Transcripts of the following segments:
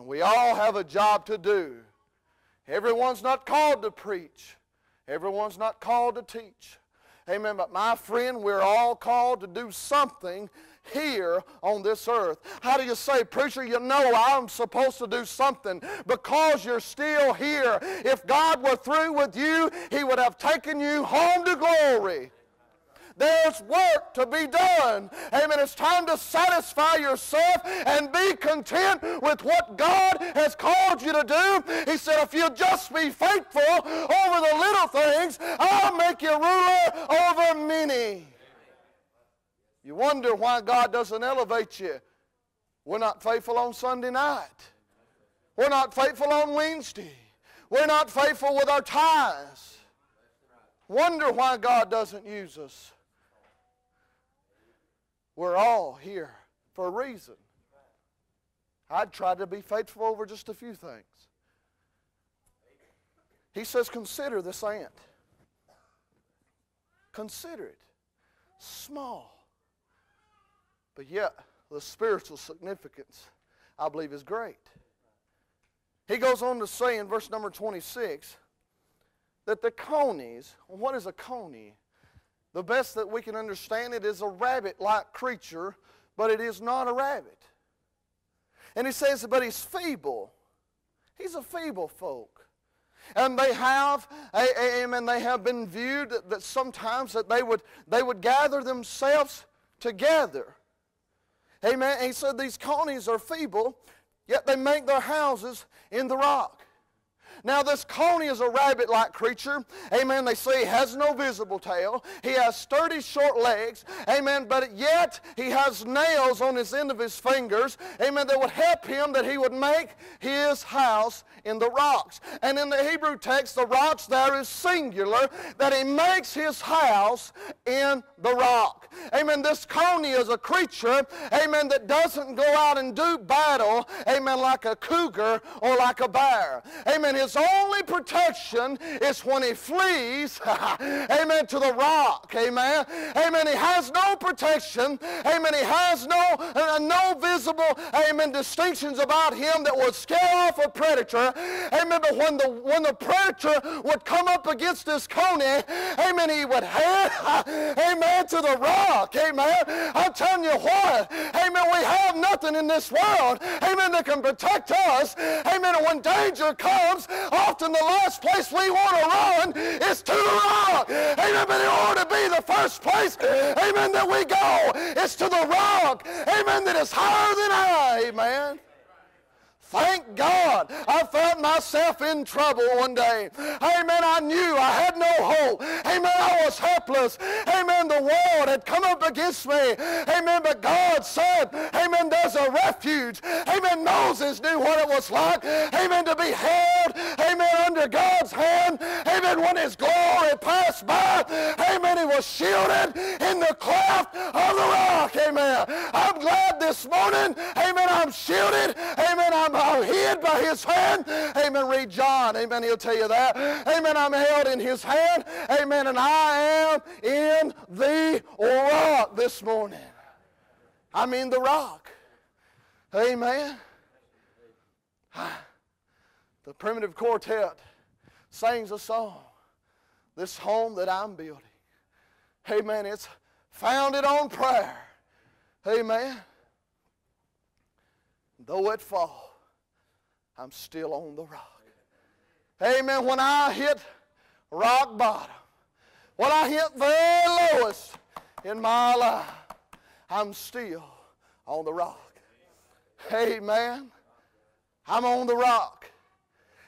And we all have a job to do. Everyone's not called to preach. Everyone's not called to teach. Amen. But my friend, we're all called to do something here on this earth. How do you say, preacher, you know I'm supposed to do something because you're still here. If God were through with you, He would have taken you home to glory. There's work to be done. Amen. It's time to satisfy yourself and be content with what God has called you to do. He said, if you'll just be faithful over the little things, I'll make you ruler over many. You wonder why God doesn't elevate you. We're not faithful on Sunday night. We're not faithful on Wednesday. We're not faithful with our tithes. Wonder why God doesn't use us. We're all here for a reason. I'd try to be faithful over just a few things. He says, consider this ant. Consider it. Small. But yet, the spiritual significance, I believe, is great. He goes on to say in verse number 26 that the conies, what is a coney? The best that we can understand it is a rabbit-like creature, but it is not a rabbit. And he says, but he's feeble. He's a feeble folk. And they have, they have been viewed that sometimes that they would gather themselves together. Amen. And he said these conies are feeble, yet they make their houses in the rock. Now this coney is a rabbit-like creature. Amen. They say he has no visible tail. He has sturdy short legs. Amen. But yet he has nails on his end of his fingers. Amen. That would help him that he would make his house in the rocks. And in the Hebrew text, the rocks there is singular, that he makes his house in the rock. Amen. This coney is a creature, amen, that doesn't go out and do battle, amen, like a cougar or like a bear. Amen. His only protection is when he flees, amen, to the rock. Amen. Amen. He has no protection. Amen. He has no visible, amen, distinctions about him that would scare off a predator. Amen. But when the predator would come up against this coney, amen, he would head, amen, to the rock. Amen. I'm telling you what, amen, we have nothing in this world, amen, that can protect us. Amen. And when danger comes, often the last place we want to run is to the rock. Amen. But in order to be the first place, amen, that we go is to the rock. Amen. That is higher than I. Amen. Thank God I found myself in trouble one day. Amen. I knew I had no hope. Amen. I was helpless. Amen. The world had come up against me. Amen. But God said, amen, there's a refuge. Amen. Moses knew what it was like. Amen. To be held, amen, under God's hand. Amen. When his glory passed by, amen, he was shielded in the cleft of the rock. Amen. I'm glad this morning, amen, I'm shielded. Amen. I'm hid by his hand. Amen. Read John. Amen. He'll tell you that. Amen. I'm held in his hand. Amen. And I am in the rock this morning. I'm in the rock. Amen. The primitive quartet sings a song. This home that I'm building. Amen. It's founded on prayer. Amen. Though it fall, I'm still on the rock. Amen. When I hit rock bottom, when I hit the lowest in my life, I'm still on the rock. Amen. I'm on the rock.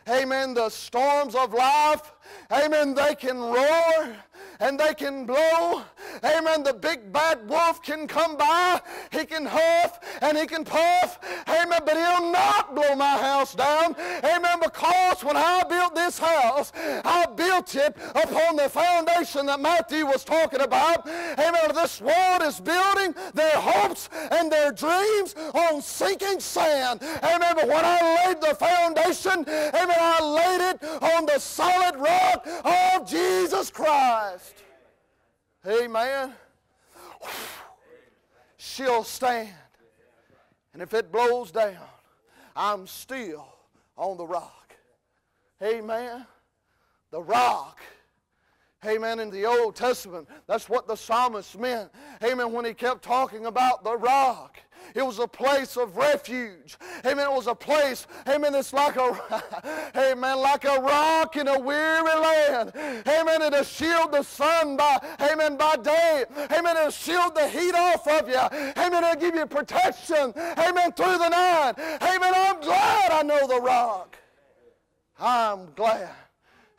Amen. The storms of life, amen, they can roar and they can blow. Amen. The big bad wolf can come by. He can huff and he can puff. Amen. But he'll not blow my house down. Amen. Because when I built this house, I built it upon the foundation that Matthew was talking about. Amen. This world is building their hopes and their dreams on sinking sand. Amen. But when I laid the foundation, amen, I laid it on the solid rock of Jesus Christ. Amen. She'll stand. And if it blows down, I'm still on the rock. Amen. The rock. Amen. In the Old Testament, that's what the psalmist meant. Amen. When he kept talking about the rock. It was a place of refuge. Amen. It was a place, amen, it's like amen, like a rock in a weary land. Amen. It'll shield the sun by day. Amen. It'll shield the heat off of you. Amen. It'll give you protection. Amen. Through the night. Amen. I'm glad I know the rock. I'm glad.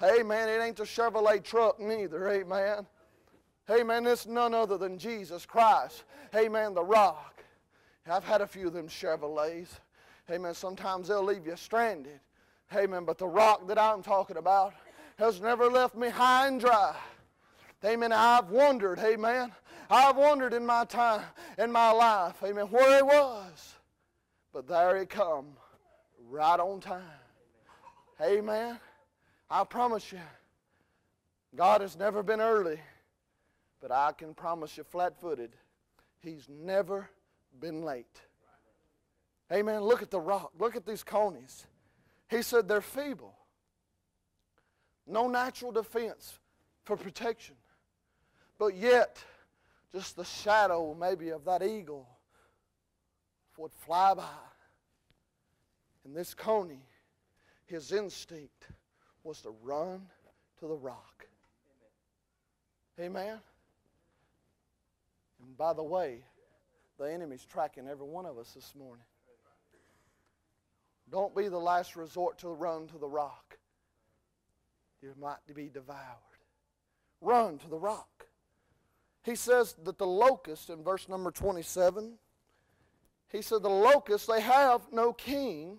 Amen. It ain't the Chevrolet truck neither. Amen. Amen. It's none other than Jesus Christ. Amen. The rock. I've had a few of them Chevrolets. Amen. Sometimes they'll leave you stranded. Amen. But the rock that I'm talking about has never left me high and dry. Amen. I've wondered. Amen. I've wondered in my time, in my life. Amen. Where He was. But there He come. Right on time. Amen. I promise you, God has never been early, but I can promise you flat-footed, He's never been late. Amen. Look at the rock. Look at these conies. He said they're feeble. No natural defense for protection. But yet, just the shadow maybe of that eagle would fly by. And this coney, his instinct was to run to the rock. Amen. And by the way, the enemy's tracking every one of us this morning. Don't be the last resort to run to the rock. You might be devoured. Run to the rock. He says that the locusts, in verse number 27, he said, the locusts, they have no king,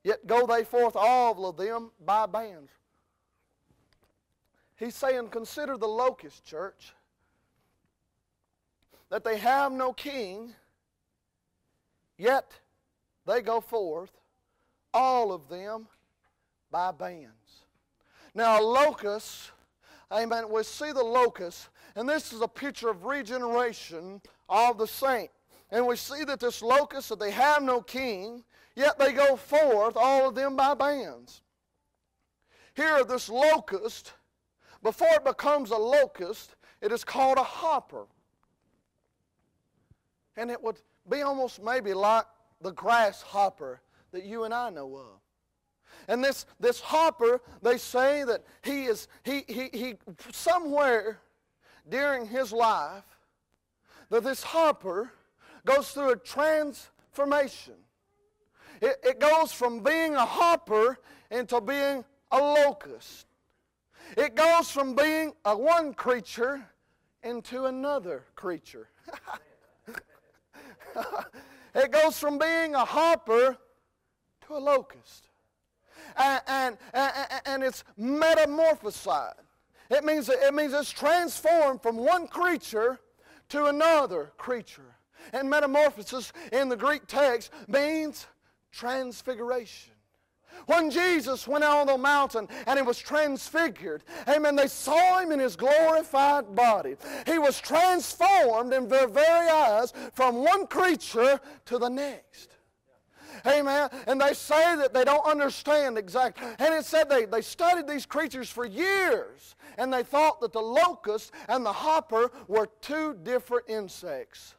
yet go they forth all of them by bands. He's saying, consider the locust, church, that they have no king, yet they go forth, all of them by bands. Now, a locust, amen, we see the locust, and this is a picture of regeneration of the saint. And we see that this locust, that they have no king, yet they go forth, all of them by bands. Here, this locust, before it becomes a locust, it is called a hopper. And it would be almost maybe like the grasshopper that you and I know of. And this hopper, they say that he somewhere during his life, that this hopper goes through a transformation. It goes from being a hopper into being a locust. It goes from being a one creature into another creature. It goes from being a hopper to a locust. And it's metamorphosized. It means it's transformed from one creature to another creature. And metamorphosis in the Greek text means transfiguration. When Jesus went out on the mountain and He was transfigured, amen, they saw Him in His glorified body. He was transformed in their very eyes from one creature to the next. Amen. And they say that they don't understand exactly. And it said they studied these creatures for years, and they thought that the locust and the hopper were two different insects.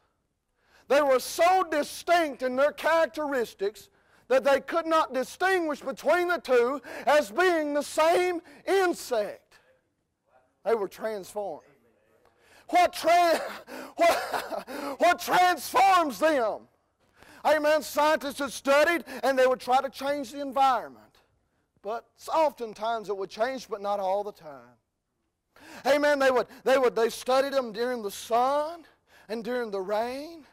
They were so distinct in their characteristics that they could not distinguish between the two as being the same insect. They were transformed. What transforms them? Amen. Scientists had studied, and they would try to change the environment. But oftentimes it would change, but not all the time. Amen. They studied them during the sun and during the rain.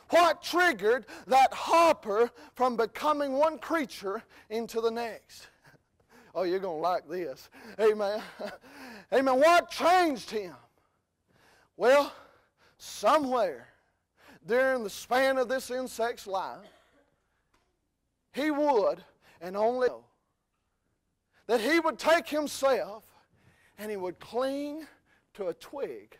What triggered that hopper from becoming one creature into the next? Oh, you're going to like this. Amen. Amen. What changed him? Well, somewhere during the span of this insect's life, he would, and only know, that he would take himself and he would cling to a twig